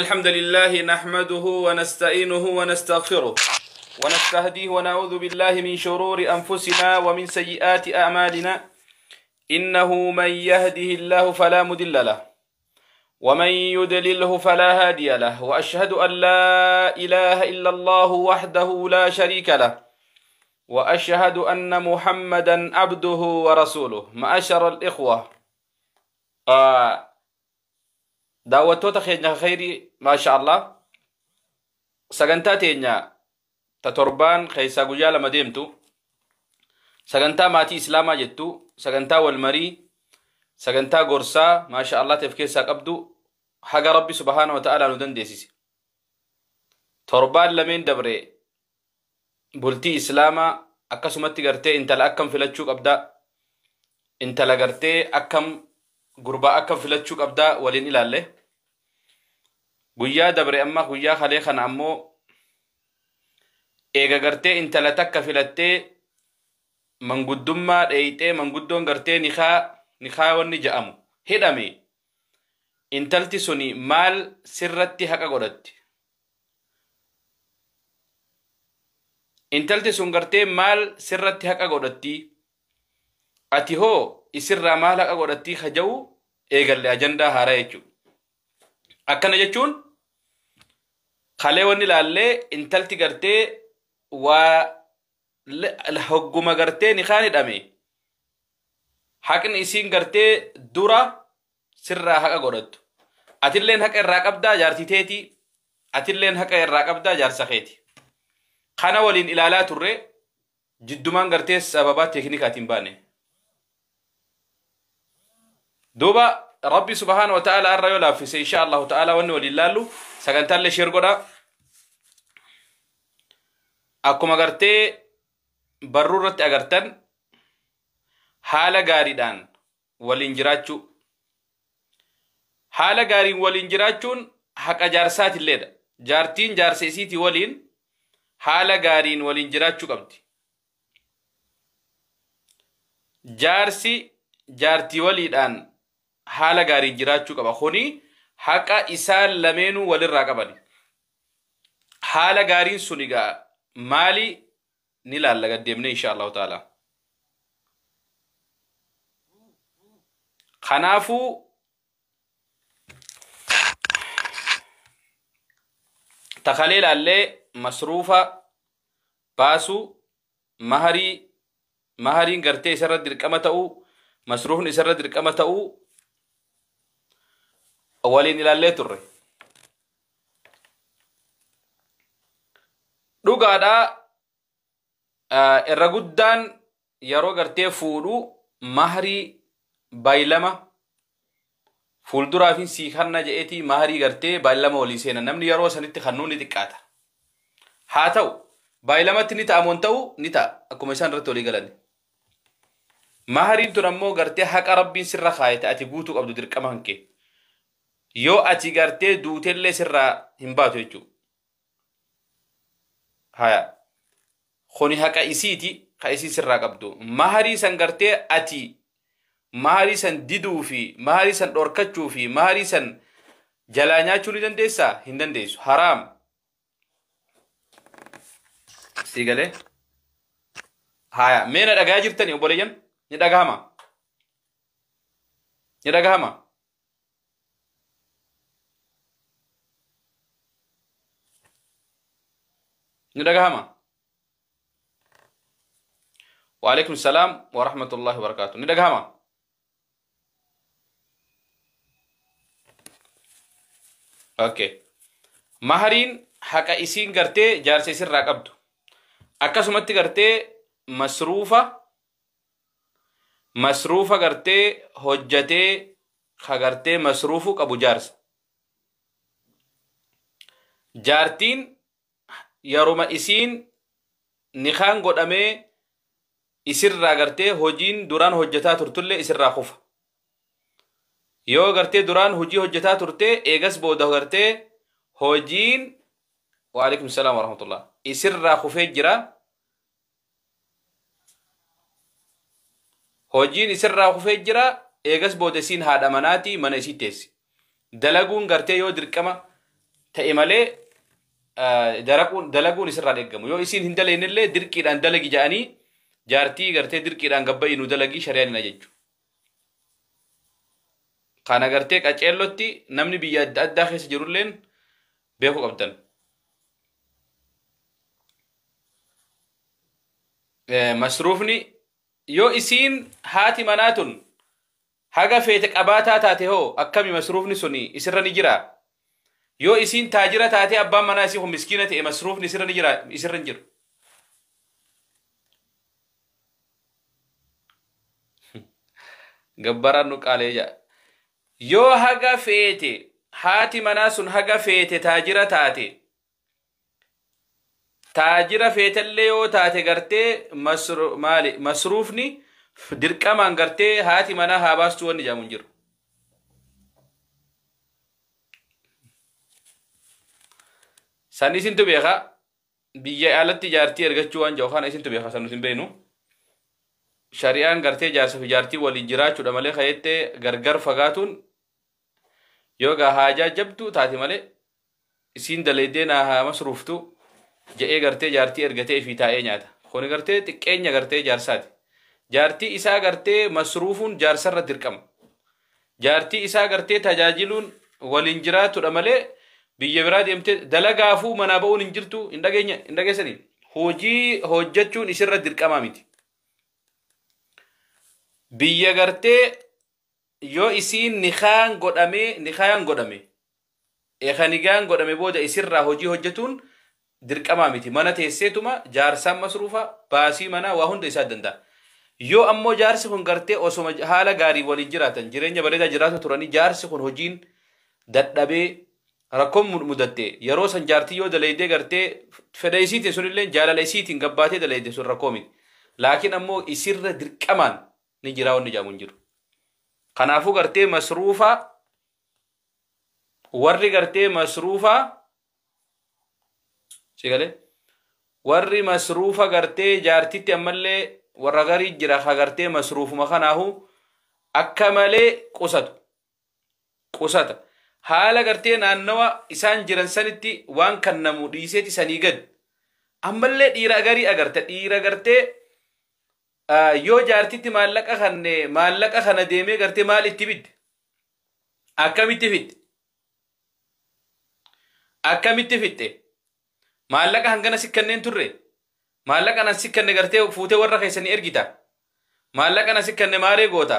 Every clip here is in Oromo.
الحمد لله نحمده ونستعينه ونستغفره ونستهديه ونعوذ بالله من شرور أنفسنا ومن سيئات أعمالنا إنه من يهده الله فلا مضل له ومن يضلله فلا هادي له وأشهد أن لا إله إلا الله وحده لا شريك له وأشهد أن محمدا عبده ورسوله معاشر الإخوة دعوتوتا خيرنا خيري ما شاء الله سجنتا تينيا تتربان خيسا قجالة مديمتو سجنتا ماتي إسلاما جتو سجنتا والمري سجنتا قرصا ما شاء الله تفكيسا قبدو حق ربي سبحانه وتعالى ندن ديسيسي تربان لمن دبري بولتي إسلاما أكسمتي قرتي انت لأكم فلتشوك أبدا انت لقرتي أكم قربا أكم فلتشوك أبدا ولين إلى الله قويا دبري أما قويا خليخا نعمو إيغا قرتي انت لتك فلتي من قدوما رأيتي من قدون قرتي نخا ونجأمو هدامي انتلتي سني مال سرتي حقا قدتي انتلتي سنقرتي مال سرتي حقا قدتي ati hoo isirraa maal haqa godhatti khajau eegalle ajandaa haaraa jechuudha. Akkana jechuun khalee wanni laallee intalti gartee waa hogguma gartee ni khaan hidhame haqni isiin gartee dura sirraa haqa godhattu. Atilleen haqa irraa qabdaa jaartiteeti, atilleen haqa irraa qabdaa jaarsa keeti. Kana waliin ilaalaa turre jiddumaan gartee sababaa teeknikaatiin baane. دوبا ربي سبحانه وتعالى الرأي ولا في إن شاء الله تعالى وانه ولله سكنت اللي شرقنا أكو مغرتي برورة أغرتن حالة غاردان والإنجراجو حالة غارين والإنجراجون حق جارسات الليلة جارتين جارسيسيتي ولين حالة غارين والإنجراجو قبدي جارتي وليدان haala gaarii jiraachuu qaba. Kuni haqa isaan lameenuu walirraa qabani. Haala gaariin sun egaa maali ni laalla gaddeemne insha Allah ta'ala. Kanaafuu takalee laallee masruufa baasuu mahariin gartee isarra dirqama ta'uu masruufni isarra dirqama ta'uu أولين إلى الليتر دوغادا الرغدان يرو غرتي فودو مهري بايلما فولدرا في سيخنا جئتي مهري غرتي بايلما وليسينا نمني يرو سنتي خنوني تكاتا هاتو بايلما تنيتا امونتو نيتا اكو ميسان رتولي غلاني مهري تنمو غرتي حق ربي سر خايت اتي غوتو عبد درقما هنكي yoo ati gartee duutellee sirraa hin baatu jechuudha. Haya. Kuni haqa isiiti ka isii sirraa qabdu. Maharii san gartee ati maharii san diduu fi maharii san dhorkachuu fi maharii san jalaa nyaachuu ni dandeessaa? Hin dandeessu. Haraam. Sii galee? Haya. Mee na dhagayaa jirtanii obboleeyyan? Ni dhagahama? Ni dhagahama? ندغهما وعليكم السلام ورحمة الله وبركاته ندغهما اوكي مهرين حقا اسين غرتي جارسي سر راقبدو اكاسمت غرتي مصروفا غرتي حجتي خغرتي مصروفو قبو جارس جارتين yaruma isiin nikaan godhamee isirraa gartee hojiin duraan hojjetaa turtullee isirraa kufa. Yoo gartee duraan hojii hojjetaa turte eegas booda gartee hojiin waalaikum salaam wa rahmatullah isirraa kufee jira. Hojiin isirraa kufee jira eegas booda isiin haadha manaatii mana isii teessi. Dalaguun gartee yoo dirqama ta'e malee dalaguun isirraa eeggamu yoo isiin hin dalaynillee dirqiidhaan dalagi ja'anii jaartii gartee dirqiidhaan gabba'i nu dalagii shari'aan hin ajajju. Kana gartee qaceellotti namni biyya adda addaa keessa jirulleen beekuu qabdan. Masruufni yoo isiin haati manaatun haga feete qabaataa taate hoo akkami masruufni suni isirra ni jira. Yoo isiin taajira taate abbaan manaa isii kun miskiina ta'e masruufni isirra ni jira isirra hin jiru. Gabbaraan nu qaalee jaa. Yoo haga feete haati manaa sun haga feete taajira taate taajira feetallee yoo taate gartee masruufni dirqamaan gartee haati manaa haa baastu wanni jaamu hin jiru. San isintu beeka biyya alatti jaartii ergachuu waan jiru kana isintu beeka san nuti hin beeknu. Shari'aan gartee jaarsa fi jaartii waliin jiraachuudha malee kayettee gargar fagaatuun yoo gaa haajaa jabdu taate malee isiin dalaydee naa haa masruuftu je'ee gartee jaartii ergatee fi taa'ee nyaata. Kuni gartee xiqqeenya gartee jaarsaati. Jaartii isaa gartee masruufuun jaarsarra dirqama. Jaartii isaa gartee tajaajiluun waliin jiraatudha malee biyya biraa deemtee dalagaafuu manaa ba'uun hin jirtu hin dhageessanii. Hojii hojjechuun isirra dirqamaa miti. Biyya gartee yoo isiin nikaan godhame eekanigaan godhame booda isirraa hojii hojjetuun dirqamaa miti. Mana teesseetuma jaarsaan masruufa baasii manaa waa hunda isaa danda'a. Yoo ammoo jaarsi kun gartee osoma haala gaarii waliin jiraatan jireenya bareedaa jiraatu turanii jaarsi kun hojiin dadhabee rakkoon mudatte yeroo san jaartii yoo dalaydee gartee fedha isiitiin sunillee jaalala isiitiin gabbaatee dalayde sun rakkoo miti. Laakiin ammoo isirra dirqamaan ni jiraa wanni jaamu hin jiru. Kanaafuu gartee masruufa warri gartee masruufa sigale warri masruufa gartee jaartitti ammallee warra garii jira ka gartee masruufuma kanaahu akka malee qusata haala gartee naannawa isaan jiran sanitti waan kannamu dhiiseeti sanii gad ammallee dhiira garii agarta dhiira gartee yoo jaartitti maallaqa kana deemee gartee maal itti fidde akkamitti fidde maallaqa hangana si kanneen turre maallaqa nan si kanne gartee fuutee warra keessanii ergita maallaqa nan si kanne maaree goota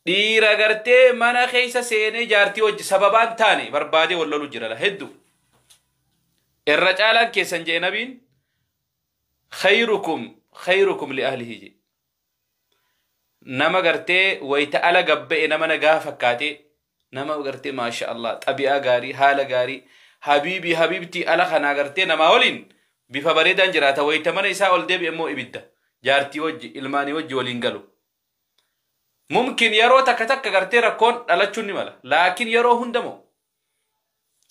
dhiira gartee mana keessa seenee jaartii wajji sababaan taane barbaadee wal lolu jira hedduu irra caalaan keessan jee nabiin khayrukum li ahlihi je nama gartee wayta ala gabba'e nama nagaa fakkaate nama gartee maasha Allah xabi'aa gaarii haala gaarii habiibtii ala kanaa gartee namaa waliin bifa bareedaan jiraata wayta mana isaa ol deebi'e immoo ibidda jaartii wajji ilmaanii wajji waliin galu. Mumkin yeroo takka gartee rakkoon dhalachuun ni mala laakiin yeroo hundamoo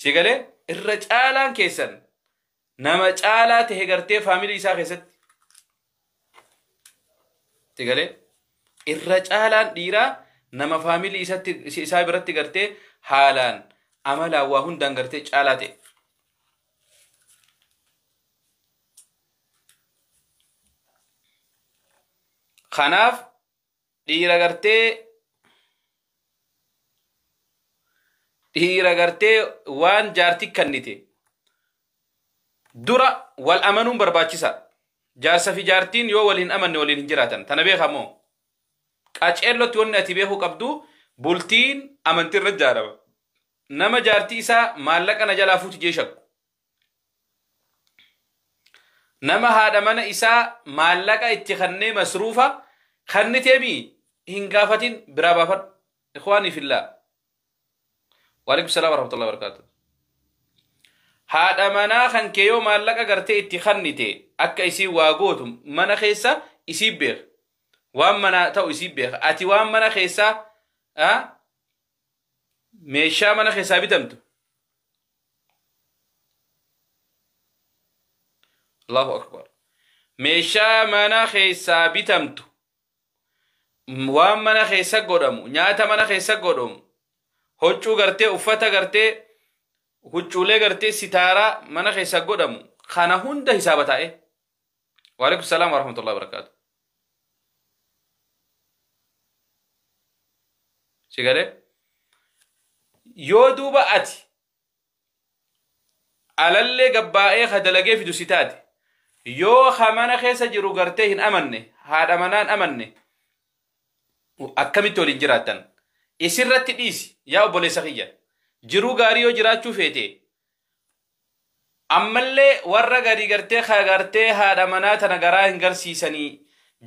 sigalee irra caalaan keessan nama caalaa ta'e gartee faamilii isaa keessatti sigalee irra caalaan dhiiraa nama faamilii isaa biratti gartee haalaan amalaan waa hundaan gartee caalaa ta'e. Kanaaf dhiira gartee waan jaartii kannite dura wal amanuun barbaachisa. Jaarsa fi jaartiin yoo waliin amanne waliin hin jiraatan tana beekamoo qaceellotti wanni ati beekuu qabdu bultiin amantii irra ijaarama. Nama jaartii isaa maallaqa na jalaa fuuti jee shakku nama haadha mana isaa maallaqa itti kannee masruufa kanniteemi hin gaafatin biraa baafadhu. Ikhwaanii fillah waalaikum salaam wa rahmatullahi wa barakatuh. Haadha manaa kan kee yoo maallaqa gartee itti kannite akka isii waa gootu mana keessa isii beeka waan mana ta'u isii beeka ati waan mana keessaa meeshaa mana keessaa bitamtu Allahu akbar meeshaa mana keessaa bitamtu waan mana keessa godhamu nyaata mana keessa godhamu huccuu gartee uffata gartee huccuulee gartee sitaaraa mana keessa godhamu kana hunda hisaaba ta'e. Wa alaykum salaam wa rahmatullahi wa barakatuh. Sigale yoo duuba ati alallee gabbaa'ee kadalagee fidu sitaati yoo hamana keessa jiru gartee hin amanne haadha manaan amanne akkamitti waliin jiraattan isirratti dhiisi yaa obboleessa kiyya jiruu gaarii yoo jiraachuu feete ammallee warra gadi gartee gartee haadha manaa tana garaa hin garsiisanii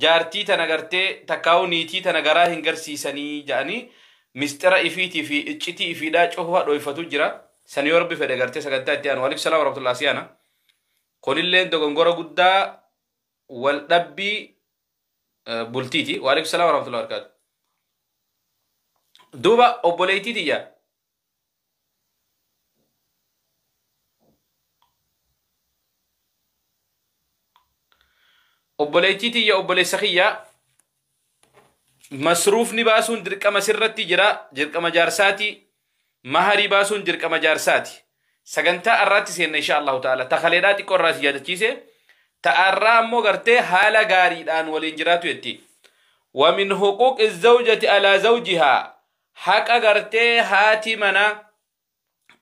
jaartii tana gartee takkaa'u niitii tana garaa hin garsiisanii jedhanii mistira ifiitii fi iccitii ifiidhaa cufa dhoyfatu jira san yoo rabbi fedhe gartee sagantaa itti aanu. Waalaikum salaam wa rahmatullahi siyaana kunilleen dogongora guddaa wal dhabbii bultiiti. Waalaikum salaam wa rahmatullahi wa barakatuh. duuba obboleeytiitiyya obboleeytiitiyya obboleessa kiyya masruufni baasuun dirqama sirratti jira dirqama jaarsaati maharii baasuun dirqama jaarsaati sagantaa arraatti seenna insha Allahu ta'ala takaleedhaa xiqqoo irraati yaadachiise ta'arraa ammoo gartee haala gaariidhaan waliin jiraatu jetti ومن حقوق الزوجة على زوجها حق غرتي هاتي منا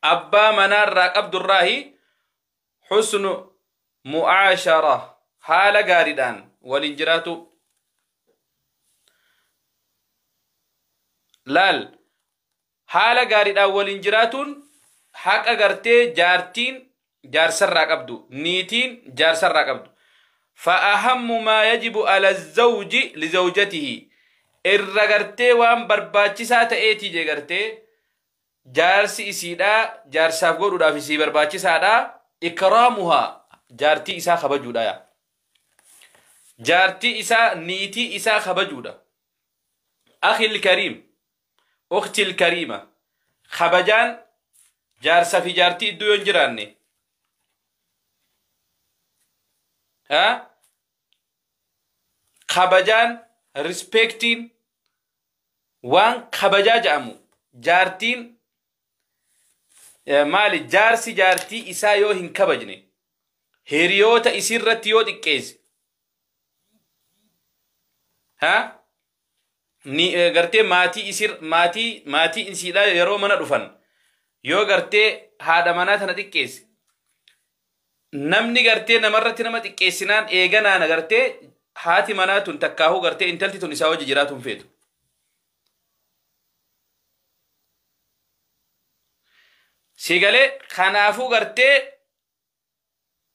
أبا منا الراقب دراهي حسن معاشرة حال غاردان والانجراتو لال حال غاردان والانجراتون حق غرتي جارتين جارسر راقبدو نيتين جارسر راقبدو فأهم ما يجب على الزوج لزوجته الرغرتي وان برباچسا تأتي جغرتي جارسي إسيدا جارساف قولو دا في سي برباچسا دا إكرامها جارتي إسا خبجو دا جارتي إسا نيتي إسا خبجو دا أخي الكريم أختي الكريمة خبجان جارسا في جارتي إدو ينجراني ها خبجان respecting وان خبجا جامو جارتين مالي جارسي جارتي إسا يو هن خبجني هيريوتا إسيرت يو دكيز ها ني غرتي ماتي إسير ماتي إنسيدا يرو منا دفن يو غرتي هادا منا تنا دكيز namni gartee namarratti nama xiqqeessinaan eeganaan gartee haati manaa tun takkaahu gartee intalti tun isaa wajji jiraatuun feetu. Sigalee kanaafuu gartee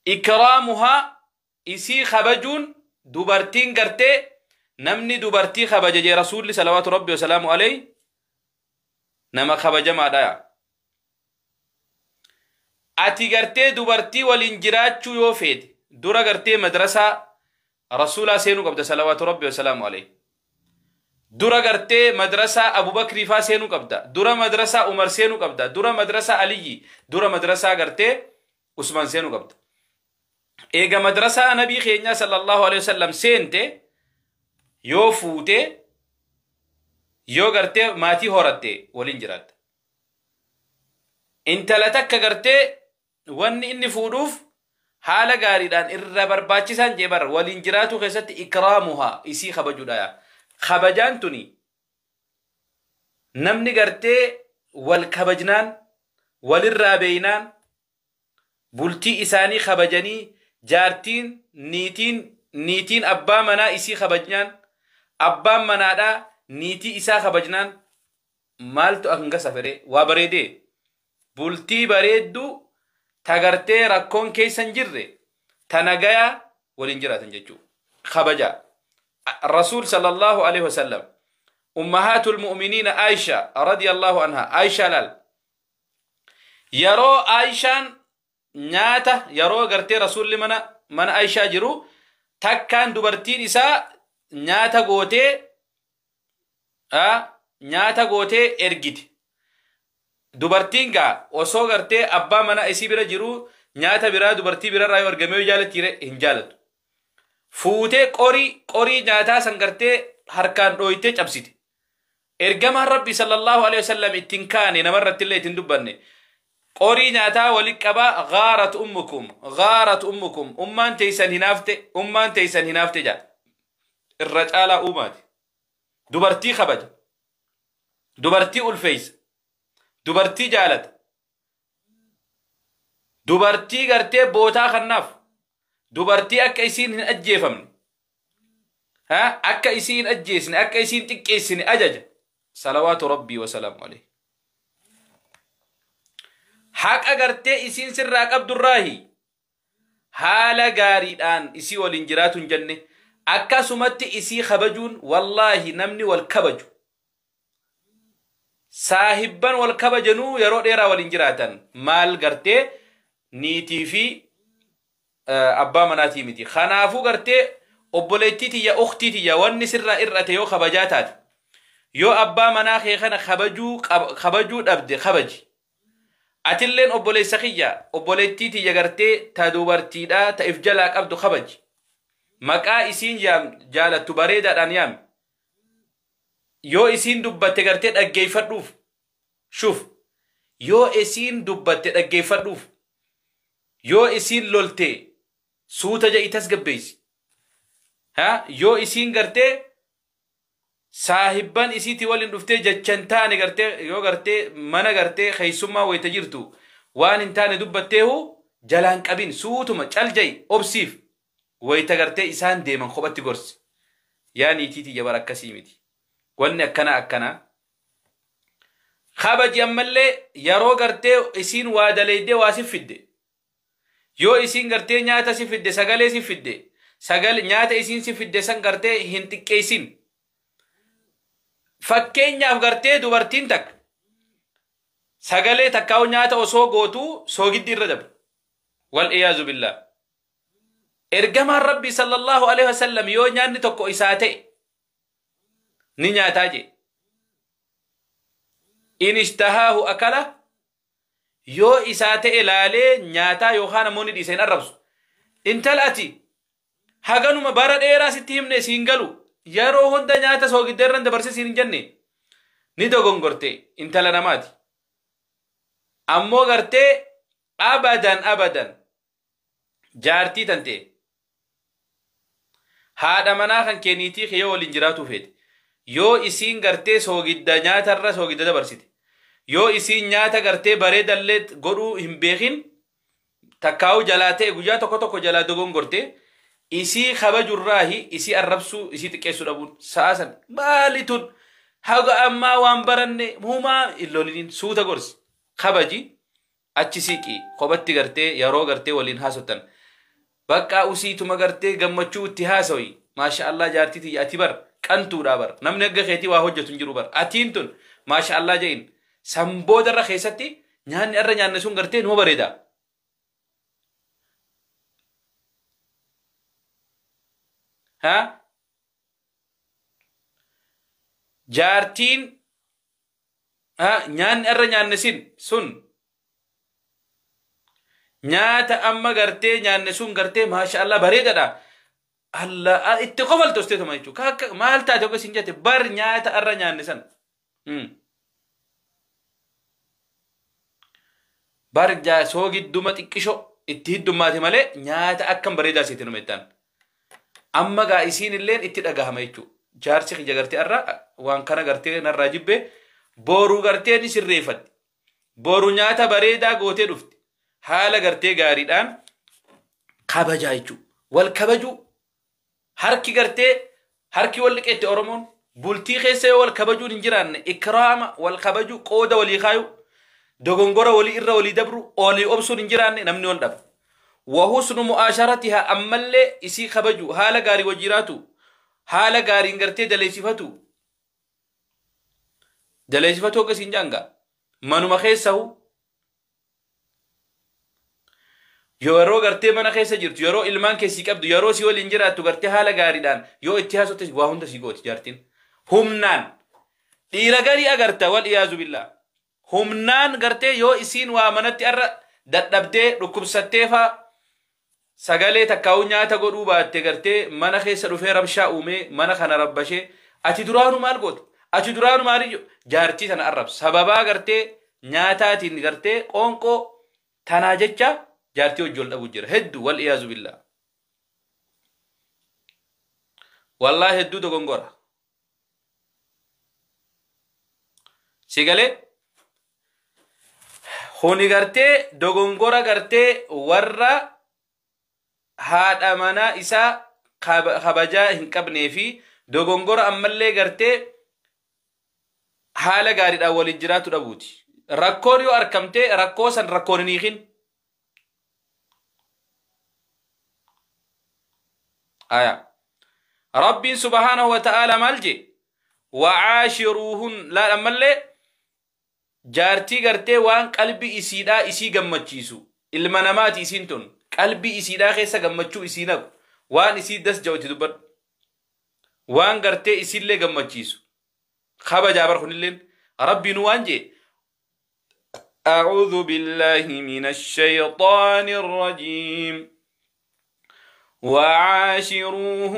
ikraamuhaa isii kabajuun dubartiin gartee namni dubartii kabaje rasuulli salawaatu rabbi wasalaamu alayhi nama kabajamaadha. ati gartee dubartii waliin jiraachuu yoo feete dura gartee madrasaa rasuulaa seenuu qabda salawaatu rabbi wasalaamu alayhi dura gartee madrasaa abubakrii faa seenuu qabda dura madrasaa umar seenuu qabda dura madrasaa aliyyi dura madrasaa gartee usman seenuu qabda eega madrasaa nabii keenyaa sallallahu alayhi wasallam seente yoo fuute yoo gartee maatii horatte waliin jiraatta intala takka gartee wanni inni fuudhuuf haala gaariidhaan irra barbaachisan jebar waliin jiraatu keessatti ikraamuha isii kabajuudha kabajaan tuni namni gartee wal kabajnaan walirraa beeynaan bultii isaanii kabajanii jaartiin niitiin abbaa manaa isii kabajnaan abbaan manaadha niitii isaa kabajnaan maaltu akanga safere waa bareedee bultii bareeddu tagartee rakkoon keessan jirre tanagaya waliin jiraatan jechuu kabaja rasuul sallallahu alaihi wasallam ummahatul mu'miniina Aisha radiyallahu anha Aisha lal yaroo Aishaan nyaata yaroo gartee rasuulli mana Aisha jiru takkaan dubartiin isaa nyaata gootee ergiti dubartiin gaa osoo gartee abbaa mana isii bira jiru nyaata biraa dubartii birarraa yoo argame yoo jaalatti hin jaalatu fuutee qorii nyaataa san gartee harkaan dhooytee cabsite ergamaan rabbi sallallahu alaihi wasallam ittin kaane namarratti illee ittin dubbanne qorii nyaataa wali qabaa gaarat ummukum ummaan teeysan hinaafte jaa irra caalaa uumaati dubartii kabaja dubartii ulfeeysa dubartii jaalata dubartii gartee bootaa kannaaf dubartii akka isiin hin ajjeefamne akka isiin hin ajjeesne akka isiin xiqqeessine ajaja salawaatu rabbii wasalaamu alayhi haqa gartee isiin sirraa qabdurraahi haala gaariidhaan isii waliin jiraatu hin jenne akkasumatti isii kabajuun wallaahi namni wal kabaju saahibban wal kabajanuu yeroo dheeraa waliin jiraatan maal gartee niitii fi abbaa manaatii miti kanaafuu gartee obboleettii tiyya ukhtii tiyya wanni sirraa irrate yoo kabajaa taate yoo abbaa manaa kee kana kabajuu dhabde kabaji atilleen obboleessa kiyya obboleettii tiyya gartee ta dubartiidhaa ta if jalaa qabdu kabaji maqaa isiin jaalattu bareedaadhaan yaami yoo isiin dubbatte gartee dhaggeeffadhuuf shuf yoo isiin dubbatte dhaggeeffadhuuf yoo isiin lolte suuta ja'i tasgabbeeysi yoo isiin gartee saahibban isiiti waliin dhuftee jechan taane gartee yoo gartee mana gartee keeysummaa wayta jirtu waan hin taane dubbatteehu jalaan qabin suutuma cal ja'i obsiif wayta gartee isaan deeman kophatti gorsi yaa niitii tiyya bara akkasii miti wanni akkana kabaji ammallee yeroo gartee isiin waa daleeydee waa si fidde yoo isiin gartee nyaata si fidde sagalee si fidde nyaata isiin si fidde san gartee hin xiqqeeysin fakkeenyaaf gartee dubartiin takka sagalee takkaa'u nyaata osoo gootuu soogiddi irra dabre wal iyaazu billah ergamaan rabbi sallallahu alaihi wasallam yoo nyaanni tokko isaa ta'e ni nyaataa je in ishtahaahu akala yoo isaa ta'e laalee nyaataa yookaan ammoo ni dhiise hin arrabsu intala ati haganuma bara dheeraa sitti himne siin galu yeroo hunda nyaata soogiddeerran dabarse siin hin jenne ni dogongorte intala namaati ammoo gartee abadan jaartii tante haadha manaa kan keeniitii kee yoo waliin jiraatu feete yoo isiin gartee soogidda nyaatarra soogidda dabarsite yoo isiin nyaata gartee bareedallee godhuu hin beekin takkaa'u jalaa ta'e guyyaa tokko jalaa dogongorte isii kabajurraahi isii arrabsuu isii xiqqeessuu dhabuun sa'aasan maalitun haga ammaa waan baranne humaa illoliniin suuta gorsi kabaji achi siiqii kophatti gartee yeroo gartee waliin haasottan bakka usiituma gartee gammachuu itti haasawi maasha Allah jaartii tiyya ati bar qantuudha bar namni akka keetii waa hojjetu hin jiru bar atiin tun maasha Allah jein samboodarra keessatti nyaanni irra nyaanne sun gartee numa bareeda jaartiin nyaanni irra nyaanne sun nyaata amma gartee nyaanne sun gartee maasha Allah bareedadha Allah itti qofaltu osteetuma jechuudha maal taate oga sin jette bar nyaata irra nyaanne san bar soogidduma xiqqisho itti hiddummaate malee nyaata akkam bareedaa siiti numettaan amma gaa isiin illeen itti dhagahama jechuudha jaarsi kiyya gartee irra waan kana gartee narraa jibbe booruu gartee ni sirreeffatti booruu nyaata bareedaa gootee dhufti haala gartee gaariidhaan kabajaa jechuudha wal kabajuu harki gartee harki wal liqeette oromoon bultii keessa yoo wal kabajuun hin jiraanne ikraama wal kabajuu qooda walii kaayu dogongora walii irra walii dabru olii obsuun hin jiraanne namni wal dhaba وحسن مؤاشرتها أمالي إسي خبجو حالا غاري وجيراتو حالا غاري انگرتي دليسفتو كسين جانگا منو مخيساو يورو غرتي منا خيسا جرت يورو إلمان كيسي كبدو يورو سيوال انجراتو غرتي حالا غاري دان يو اتحاسو تس واهن دا سيقوت جارتين همنان إيلا غاري أغرتا والإيازو بالله همنان غرتي يو إسين وامنتي أرى دادبدي ركب ستيفا sagalee takkaa'u nyaata godhuu baatte gartee mana keessa dhufee rabshaa uume mana kana rabbashee ati duraanu maal gootu ati duraanu maaliyo jaartii tana arrab sababaa gartee nyaataatiin gartee qoonqoo tanaa jecha jaartii wajjin dhabu jira hedduu wal iyaazu billah wallahi hedduu dogongora sigale honi gartee dogongora gartee warra haadha manaa isaa kabajaa hin qabnee fi dogongora ammallee gartee haala gaariidhaan waliin jiraatu dhabuuti rakkoon yoo argamte rakkoo san rakkoon hin hiikin aya rabbiin subhaanahu wa ta'aala maal je wa'aashiruuhun laa ammallee jaartii gartee waan qalbii isiidhaa isii gammachiisu ilma namaati isiin tun qalbii isiidhaa keessa gammachuu isii naqu waan isii das jawti dubbadhu waan gartee isiillee gammachiisu kabajaa bar kunilleen rabbiin waan je أعوذ بالله من الشيطان الرجيم وعاشروهن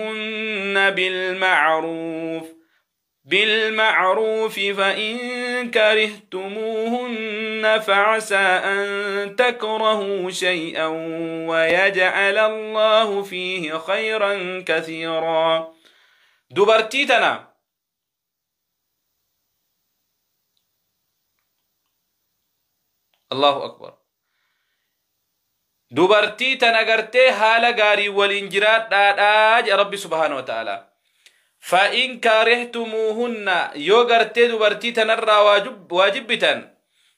بالمعروف فإن كرهتموهن فعسى أن تكرهوا شيئا ويجعل الله فيه خيرا كثيرا دبرتيتنا الله أكبر دبرتي تنغرتي حال غاري والانجرات داج ربي سبحانه وتعالى فإن كرهتموهن يوغرتي دبرتي تنرى واجبتا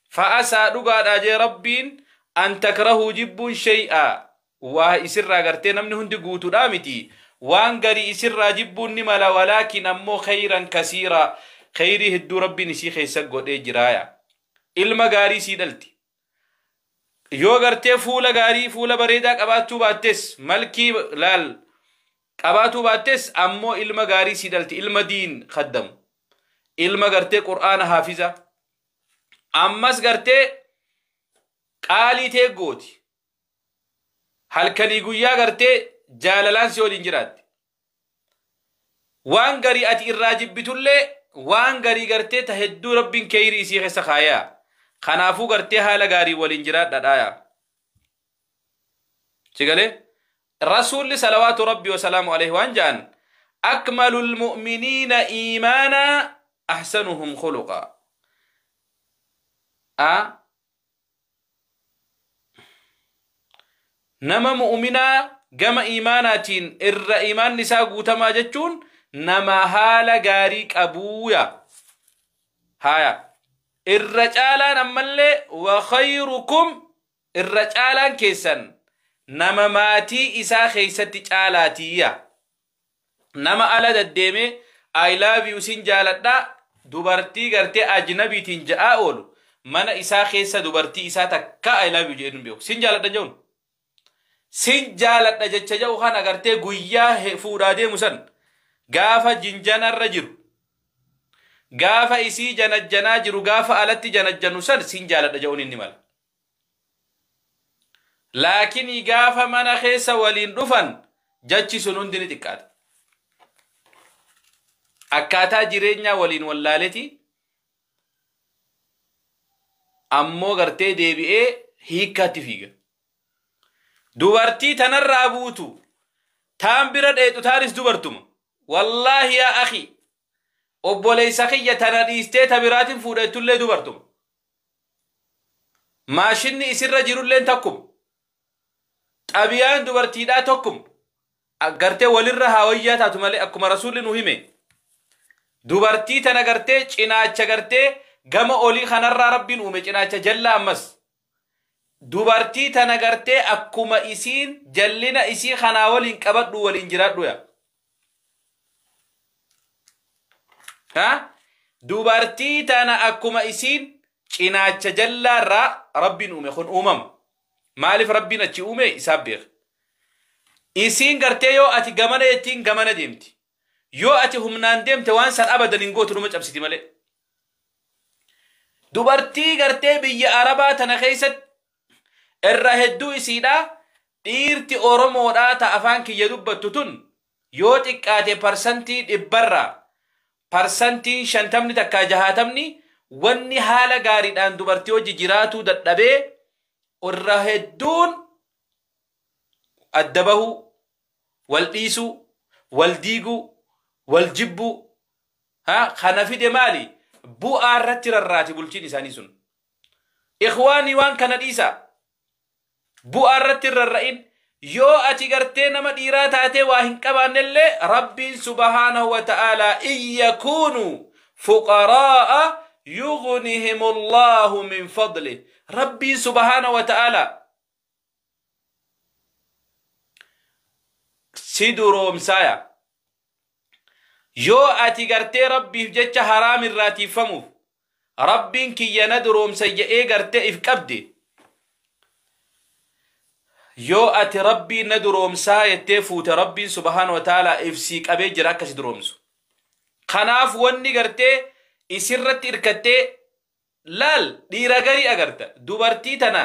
فأسا دغاد اجي ربين أن تكرهوا جب شيئا وإسر غرتي نمني هندي غوتو دامتي وان غري إسر جب نملا ولكن أمو خيرا كثيرا خيري هدو ربي نسي خيسا غودي جرايا علم غاري سيدلتي yoo gartee fuula gaarii fuula bareedaa qabaachuu baattes malkii laal qabaachuu baattes ammoo ilma gaarii sidalti ilma diin khaddamu ilma gartee qur'aana haafiza ammas gartee qaalii tee gooti halkanii guyyaa gartee jaalalaan si waliin jiraatti waan garii ati irraa jibbitullee waan garii gartee ta hedduu rabbiin keeyrii isii keessa kaayaa خنافو غرتي حالا غاري والانجرات دايا شغله رسول صلوات ربي وسلام عليه وانجان اكمل المؤمنين ايمانا احسنهم خلقا نما مؤمنا جما ايماناتين ايمان نساء غوتما جچون نما حالا غاري ابويا هايا الرجالان أمالي وخيركم الرجالان كيسن نما ماتي إسا خيستي جالاتية نما على الدمي I love you سين جالتا دوبارتي غرتي أجنبي تنجاء أولو من إسا خيسا دوبارتي إسا تكا I love you جيدن بيوك سين جالتا جون سين جالتا جتشجاو خانا غرتي قويا فورادي مسن غافا جنجانا الرجل غافا إسي جنجنا جرو غافا ألتي جنجنو سن سين جالتا جون النمال لكن غافا من خيسا ولين رفن جتشي سنون ديني تكات akkaataa jireenya waliin wallaaleti ammoo gartee deebi'ee hiikkaatti fiiga dubartii tanarraa buutu taan bira dheetu taanis dubartuma wallaahi yaa akhi obboleessa kiyya tana dhiistee ta biraatiin fuudhettullee dubartuma maashinni isirra jirulleen takkum xabiyaan dubartiidhaa tokkum gartee walirra haawayyaa taatu malee akkuma rasuulli nu hime dubartii tana gartee cinaacha gartee gama olii kanarraa rabbiin uume cinaacha jalla ammas dubartii tana gartee akkuma isiin jallina isii kanaa waliin qabadhu waliin jiraadhu ya dubartii tana akkuma isiin cinaacha jallaarraa rabbiin uume kun uumama maaliif rabbiin achi uume isaa beek isiin gartee yoo ati gamana jettiin gamana deemti yoo ati humnaan deemte waan san abadan hin gootu numa cabsiti malee dubartii gartee biyya arabaa tana keessatti irra hedduu isiidha dhiirti oromoodhaa ta afaan kiyya dubbattu tun yoo xiqqaate parsantii 100 parsantiin 50 takka 60 wanni haala gaariidhaan dubartii hojii jiraatuu dadhabee irra hedduun adda bahuu wal dhiisuu wal diiguu wal jibbuu kana fide maali bu'aa irratti rarraati bulchiin isaanii sun ikhwaanii waan kana dhiisa bu'aa irratti rarra'in yoo ati gartee nama dhiiraa taatee waa hin qabaannellee rabbiin subhaanahu wa ta'aalaa in yakuunuu fuqaraa'a يغنهم الله من فضله ربي سبحانه وتعالى سيدروم سايا يو اتي غرتي ربي جچ حرام الراتي فمو ربين كي يندروم سيئي غرتي افقبدي يو اتي ربي ندروم سايا تفوت ربي سبحانه وتعالى افسيك ابي جراك سيدرومسو خناف وني غرتي isirratti irkattee laal dhiira garii agarta dubartii tana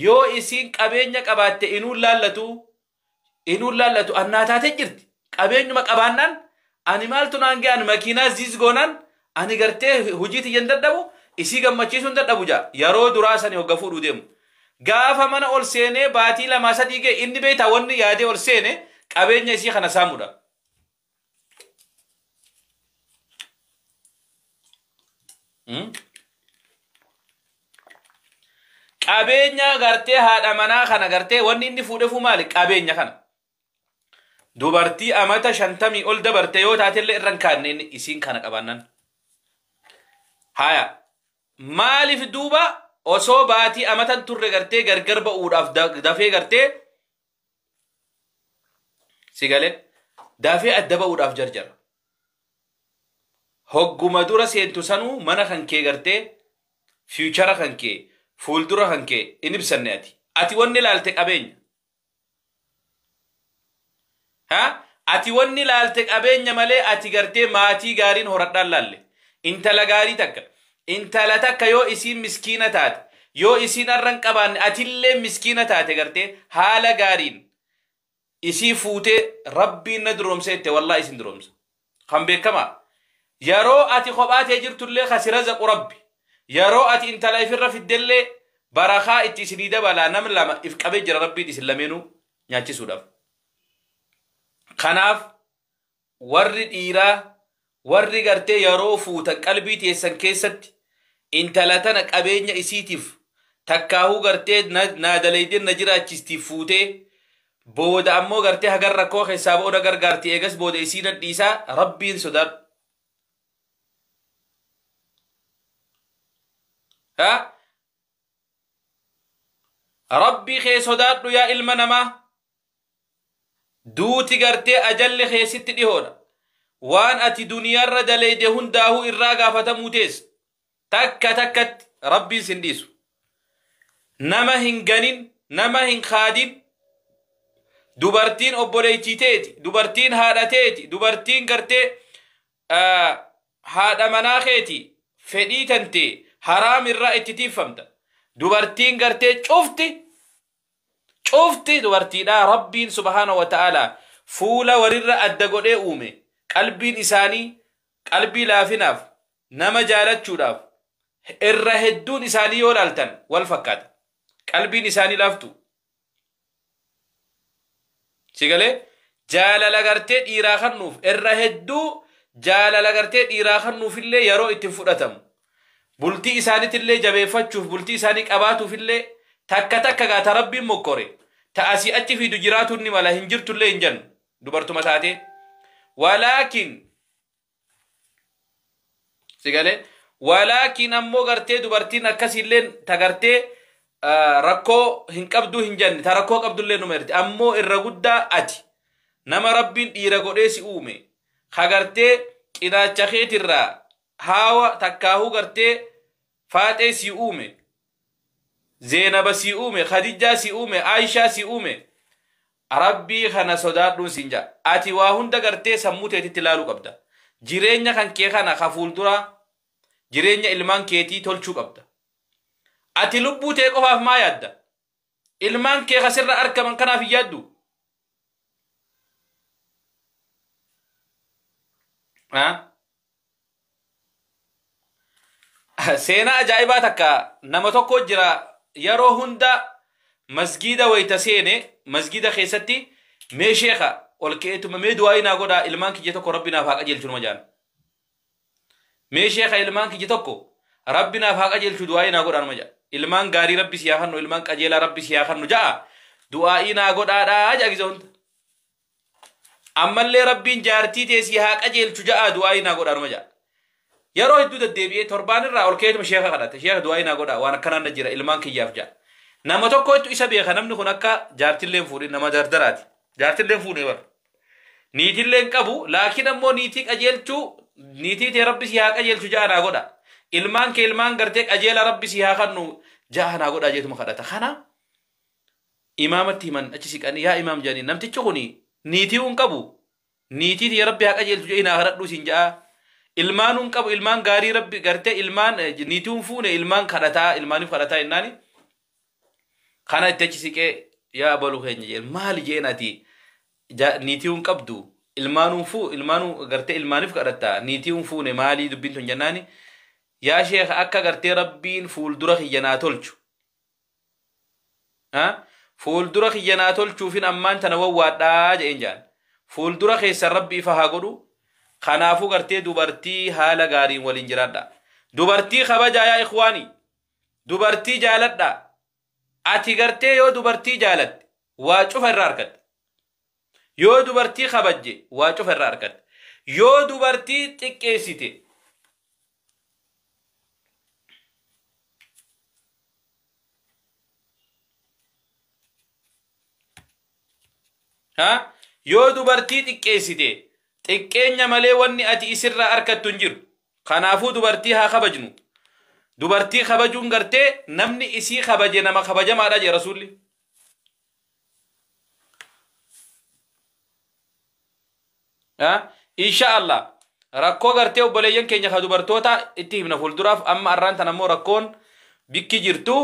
yoo isiin qabeenya qabaatte inuun laallatu annaataate jirti qabeenyuma qabaannaan ani maaltu naan ga'an makiinaa ziizgoonaan ani gartee hujii tiyyan dadhabu isii gammachiisuun dadhabu jaa yeroo duraa sani hogga fuudhuu deemu gaafa mana ol seenee baatii 2-3 ga'e inni beeytaa wanni yaadee ol seene qabeenya isii kana saamudha qabeenya gartee haadha manaa kana gartee wanni inni fuudhefu maali qabeenya kana dubartii amata 50 ol dabarte yoo taatellee irran kaanne isiin kana qabaannan haya maaliif duuba osoo baatii amatan turre gartee gargar ba'uudhaaf dafee gartee sigale dafee adda ba'uudhaaf jarjara hogguma dura seentu sanuu mana kan kee gartee fiichara kan kee fuuldura kan kee in ibsanne ati wanni laalte qabeenya ati wanni laalte qabeenya malee ati gartee maatii gaariin horadhaan laalle intala gaarii takka intala takka yoo isiin miskiina taate yoo isiin arran qabaanne atillee miskiina taate gartee haala gaariin isii fuutee rabbiin na duroomsa itti wallahi isin duroomsa kan beekamaa yeroo ati kophaatee jirtullee khasira zaqu rabbi yeroo ati intala ifirra fiddellee barakaa itti isinii dabalaa nam lama if qabee jira rabbiin isin lameenuu nyaachisuudhaaf kanaaf warri dhiiraa warri gartee yeroo fuutan qalbii teessan keessatti intala tana qabeenya isiitiif takkaahuu gartee naadaleydeen na jiraachistiif fuutee booda ammoo gartee hagar rakkoo keessaa ba'uudha gargaarti eegas booda isiinan dhiisaa rabbiin sodaadhu rabbii kee sodaadhu yaa ilma namaa duuti gartee ajalli keessitti dhihoodha waan ati duniyaarra daleyde hundaahuu irraa gaafatamuu tees takka takkatti rabbiin sin dhiisu nama hin ganin nama hin kaadin dubartiin obboleeytii teeti dubartiin haadha teeti dubartiin gartee haadha manaa keeti fedhii tantee haraam irraa itti tiifamta dubartiin gartee cufti dubartiidha rabbiin subhaanahu wa ta'aalaa fuula warirra adda godhee uume qalbiin isaanii qalbii laafinaaf nama jaalachuudhaaf irra hedduun isaanii yoo laaltan wal fakkaata qalbiin isaanii laaftu sigalee jaalala gartee dhiiraa kannuuf irra hedduu jaalala gartee dhiiraa kannuufillee yeroo itti fudhatamu bultii isaaniitillee jabeeffachuuf bultii isaanii qabaatuufillee takka takka gaata rabbiin mokkore ta'asii achi fiidu jiraatuun ni mala hin jirtullee hin jennu dubartuma taate walaakin sigale walaakin ammoo gartee dubartiin akkasillee ta gartee rakkoo hin qabduu hin jenne ta rakkoo qabdullee numa jirti ammoo irra guddaa ati nama rabbiin dhiira godhee si uume ka gartee qinaacha keetirraa haawa takkaahuu gartee faaxee si uume zeenaba si uume khadijaa si uume aishaa si uume rabbii kana sodaadhuun siin jaa ati waa hunda gartee sammuu teetitti ilaaluu qabda jireenya kan kee kana ka fuuldura jireenya ilmaan keetii tolchuu qabda ati lubbuu tee qofaaf maa yaadda ilmaan kee kasirra argaman kanaaf hin yaaddu seenaa ajaa'ibaa takka nama tokko jira yeroo hunda masgida wayta seene masgida keessatti mee sheekha ol keetuma mee du'aa naa godha ilmaan kiyya tokko rabbinaaf haa qajeelchu numa jaan mee sheekha ilmaan kiyya tokko rabbinaaf haa qajeelchu du'aa naa godha numa jaan ilmaan gaarii rabbi siyaa kannu ilmaan qajeelaa rabbi siyaa kannu ja'a du'aa naa godhaadhaa jaagiza hunda ammallee rabbiin jaartii teesii haa qajeelchu ja'a du'aa naa godha numa jaan yeroo hedduu deddeebi'ee torbaan irraa ol keetuma sheekha kadhate sheekha du'aa naa godha waan akkanaan jira ilmaan kiyyaaf ja'a nama tokkotu isa beeka namni kun akka jaartilleen fuudhe nama dardaraati jaartilleen fuudhe bar niitilleen qabu laakiin ammoo niitii qajeelchuu niitii tee rabbi si haa qajeelchu ja'a naa godha ilmaan kee ilmaan gartee qajeela rabbi si haa kannu ja'a naa godha jeetuma kadhata kana imaamatti himan achi siqanii yaa imaam jedhanii namtichi kuni niitii un qabu niitii tee rabbi haa qajeelchu jedhii naa kadhadhuu siin ja'a ilmaan un qabu ilmaan gaarii rabbi gartee ilmaan niitii un fuune ilmaan kadhataa ilmaaniif kadhataa jennaani kana itti achi siqee yaa abaluu keenya jeen maali jeen ati niitii un qabdu ilmaanuu gartee ilmaaniif kadhataa niitii un fuune maalii dubbiin tun jennaani yaa sheekha akka gartee rabbiin fuuldura kiyyanaa tolchu fuuldura kiyyanaa tolchuufin ammaan tana wawwaadhaa jeen jaan fuuldura keessan rabbi ifa haa godhu kanaafuu gartee dubartii haala gaariin waliin jiraadha dubartii kabajaa yaa ikhwaanii dubartii jaaladha ati gartee yoo dubartii jaalatte waa cufa irraa argatte yoo dubartii kabajje waa cufa irraa argatte yoo dubartii xiqqeessite yoo dubartii xiqqeessite xiqqeenya malee wanni ati isirraa argattu hin jiru kanaafuu dubartii haa kabajnu dubartii kabajuun gartee namni isii kabaje nama kabajamaadha jee rasulli insha Allah rakkoo gartee obboleeyyan keenya ka dubartoota itti himna fuulduraaf amma arraan tan ammoo rakkoon bikki jirtu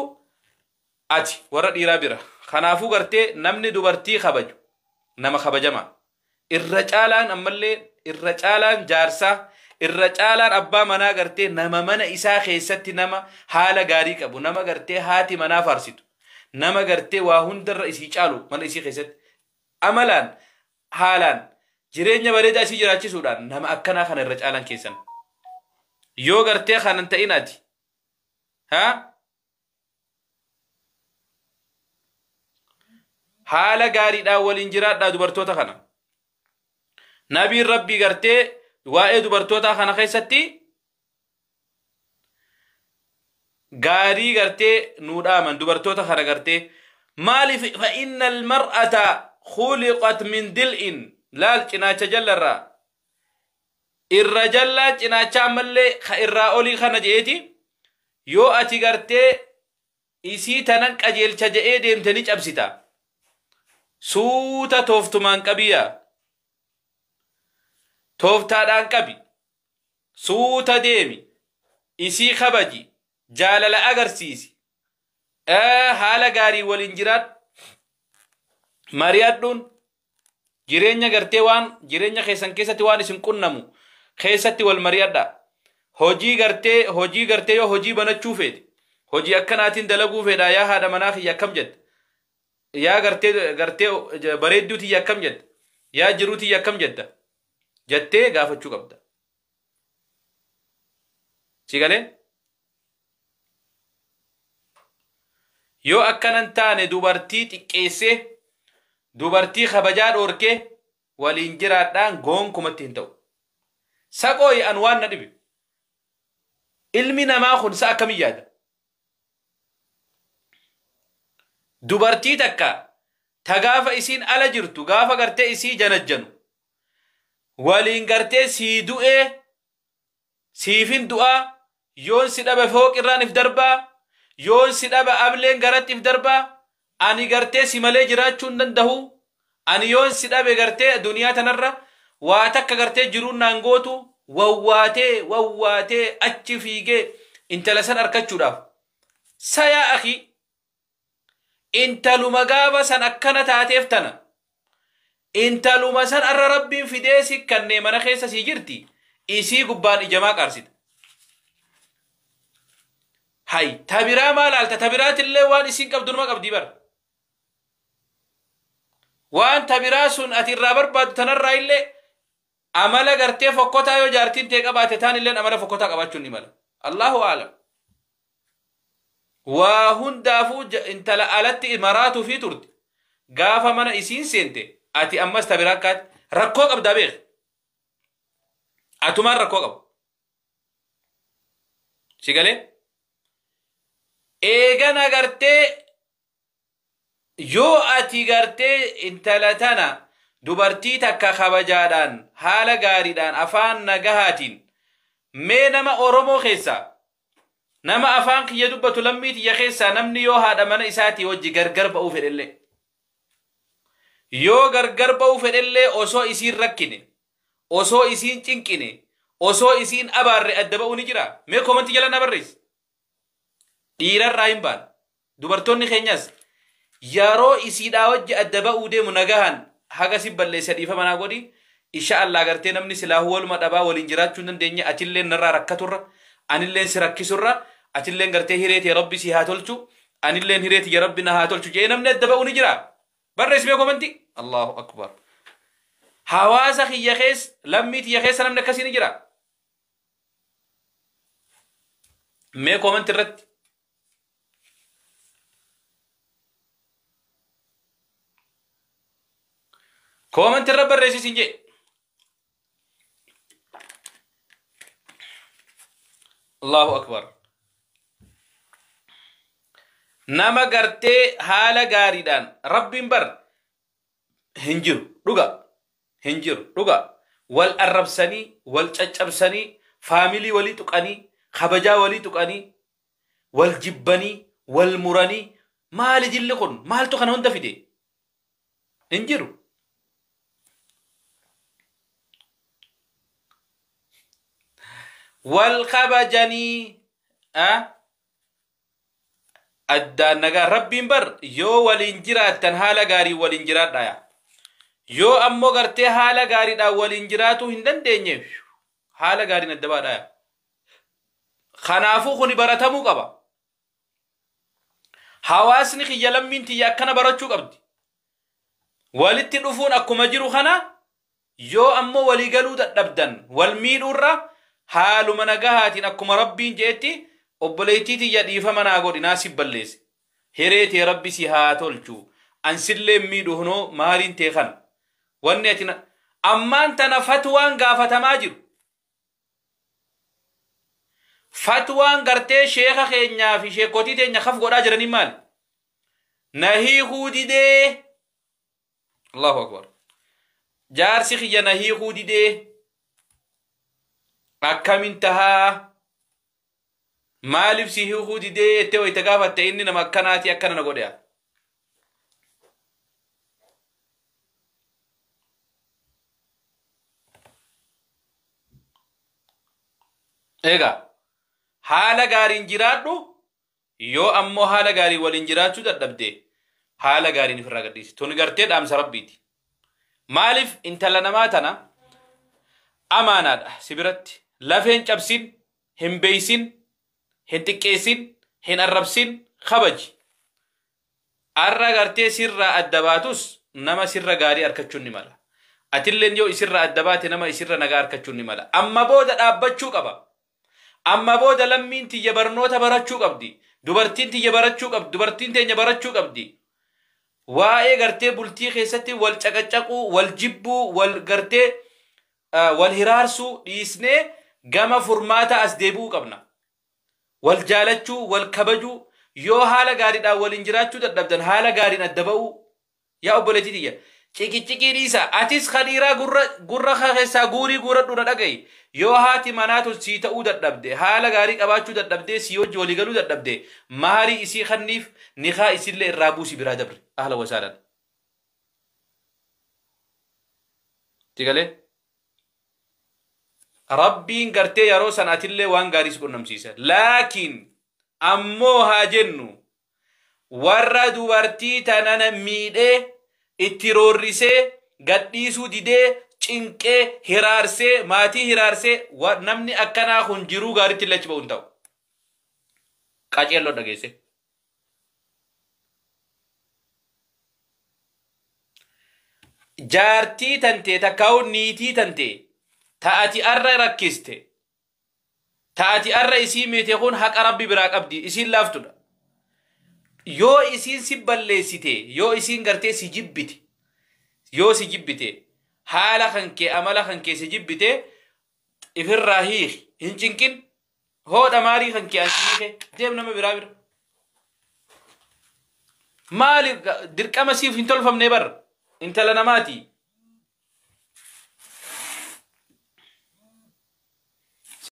ati warra dhiiraa bira kanaafuu gartee namni dubartii kabaju nama kabajama irra caalaan ammallee irra caalaan jaarsaa irra caalaan abbaa manaa gartee nama mana isaa keessatti nama haala gaarii qabu nama gartee haati manaa faarsitu nama gartee waa hundarra isii caalu mana isii keessatti amalaan haalaan jireenya bareedaa isii jiraachisuudhaan nama akkanaa kana irra caalaan keessan yoo gartee kanan ta'in ati haala gaariidhaan waliin jiraadhaa dubartoota kana nabiin rabbii gartee waa'ee dubartoota kana keessatti gaarii gartee nuudhaaman dubartoota kana gartee maaliif fa inna almar'ata khuliqat min dil'in laal cinaacha jallarraa irra jallaa cinaacha ammallee ka irraa olii kana je'eeti yoo ati gartee isii tanan qajeelcha je'ee deemtanii cabsita suuta tooftumaan qabiyaa tooftaadhaan qabi suuta deemi isii kabaji jaalala agarsiisi haala gaarii waliin jiraadhu mari'adhuun jireenya gartee waan jireenya keessan keessatti waan isin qunnamu keessatti wal mari'adha hojii gartee yoo hojii banachuu feete hojii akkanaatiin dalaguu feedha yaa haadha manaa kiyya akkam jette yaa gartee bareedduu tiyya akkam jette yaa jiruu tiyya akkam jetta jettee gaafachuu qabda si galee yoo akkanan taane dubartii xiqqeessee dubartii kabajaa dhoorkee waliin jiraadhaan goonkumatti hin ta'u saqooyi an waan na dhibe ilmi namaa kun sa akkamii yaada dubartii takka ta gaafa isiin ala jirtu gaafa gartee isii janajjanu waliin gartee sii du'ee siifin du'aa yoon si dhabe fooqirraan if darbaa yoon si dhabe ableen garatti if darbaa ani gartee si malee jiraachuu hin dandahu ani yoon si dhabe gartee duniyaa tanarra waa takka gartee jiruun naan gootu wawwaatee achi fiigee intala san arkachuudhaaf sayaa akhi intaluma gaafa san akkana taateef tana intaluma san arra rabbiin fidee si kannee mana keessa si jirti isii gubbaan ijamaa qaarsita هاي تبرا مال على تبرات اللي وان اسين قبض ما قبدي بر وان تبراسون اترابر بعد تنرى اللي عمل غرتي فكوتا يو جارتين تيقا باتتان اللي عمل فكوتا قباتشون نمال الله أعلم وهن دافو انت لألت إماراتو في ترد غافا من اسين سنتي اتي امس تبراكات ركو قبدا بيغ اتمان ركو قب سيقالي ايغان اغرتي يو اتي غرتي انت لتنا dubartii takka kabajaadhaan haala gaariidhaan afaan nagahaatiin mee nama oromoo keessa nama afaan kiyya dubbatu lammiiti ya keessa namni yoo haadha mana isaati wajji gargar ba'uu fedhellee yoo gargar ba'uu fedhellee osoo isiin rakkine osoo isiin cinqine osoo isiin abaarre adda ba'uu ni jira mee komanti jala na barreessi dhiirarraa hin baan dubartoonni keenyas yeroo isiidhaa wajji adda ba'uu deemu nagahan haga sibballe sadifa mana godi insha Allah garte namni silahu wal madaba wal injirachu ndenya atille narra rakkaturra anille sirakkisurra atille garte hireti rabbi si hatolchu anille hireti ya rabbi na hatolchu je namni adaba uni jira barres be komanti Allahu akbar hawaza khiya khis lamit ya khis namni kasini jira me komanti rat كومنت الرب الرئيسي سنجي الله أكبر نما قرتي حالة غاريدان رب بر هنجر رغا والعرب سني والچچب سني فاميلي ولي تقاني خبجا ولي تقاني والجبني والمراني مال جلقون مال تقان هند في دي هنجر والخبجني أدان نجا ربي بر يو والإنجرات تنهالا غاري والإنجرات دايا يو أمو غرتي هالا غاري دا والإنجراتو هندن دينيه هالا غاري ندبا دايا خنافو خوني براتمو قبا حواسني خيالم من تياكنا براتشو قبدي والتي نفون أكو مجرو خنا يو أمو واليقلو دبدن والميدو الرا حالو منغاهاتين أكما ربين جيتي أبليتي يديفا مناغو ناسب بليس هريتي ربي سيهاتولچو أنسلم ميدو هنو مارين تيخن وانيتنا أمان تنا فتوان غافة ماجر فتوان غرتي شيخ خينيا في شيخوتي تينيا خف قد أجرني مال نهي خودي دي الله أكبر جارسي خيا نهي خودي دي أكمن تها مالف سيه خودي دي تيو يتقافة تيني نما كناتي أكنا نقوديا إيغا حالا غارين جرادو يو أمو حالا غاري والين جرادو دبدي حالا غارين فرقديس تونغرتي دام سربيتي مالف انتلنا ماتنا أمانة سبرت لفين جبسين هم بيسين هن تكيسين هن الربسين خبج أرغرتي سر الدباتوس نما سر غاري أركتشون نمالا أتلين يو سر الدبات نما سر نغا أركتشون نمالا أما بودا أبتشو قبا أما بودا لمين تيجبرنوتا براتشو قبدي دوبرتين تيجبراتشو قبد دوبرتين تيجبراتشو قبدي واي غرتي بلتي خيستي والچقچقو والجبو والغرتي والهرارسو ديسني غما فرماتا اسديبو قبنا والجالچو والكبجو يو حالا غاري دا والانجراچو ددبدن حالا غاري ندبو يا ابولتي دي چيكي ديسا اتيس خديرا غورا خيسا غوري غورا دونا دغاي يو هاتي مناتو سيتاو ددبدي حالا غاري قباچو ددبدي سيو جولي غلو ددبدي ماري اسي خنيف نخا اسي لي رابوسي برادبر اهلا وسهلا تيغالي ربين غرتي يارو سناتيلي وان غاريس كنمسيسا لكن امو هاجنو ورا دوبرتي تنانا ميده اتيروريسه غديسو ديده چنقه هرارسه ماتي هرارسه ونمني اكنا خنجرو غاري تلچ بونتاو qaceelloo dhageesse. Jaartii tante takkaa'u niitii tante ta'ati arra rakkiste ta'ati arra isii meete kun haqa rabbi biraa qabdi isiin laaftudha. Yoo isiin si balleessite yoo isiin gartee si jibbite yoo si jibbite haala kankee amala kankee si jibbite ifirraa hiiki hin cinqin hoodha maarii kankee an hiike deem nama biraa bira. Maali dirqama siif hin tolfamne barra intala namaati.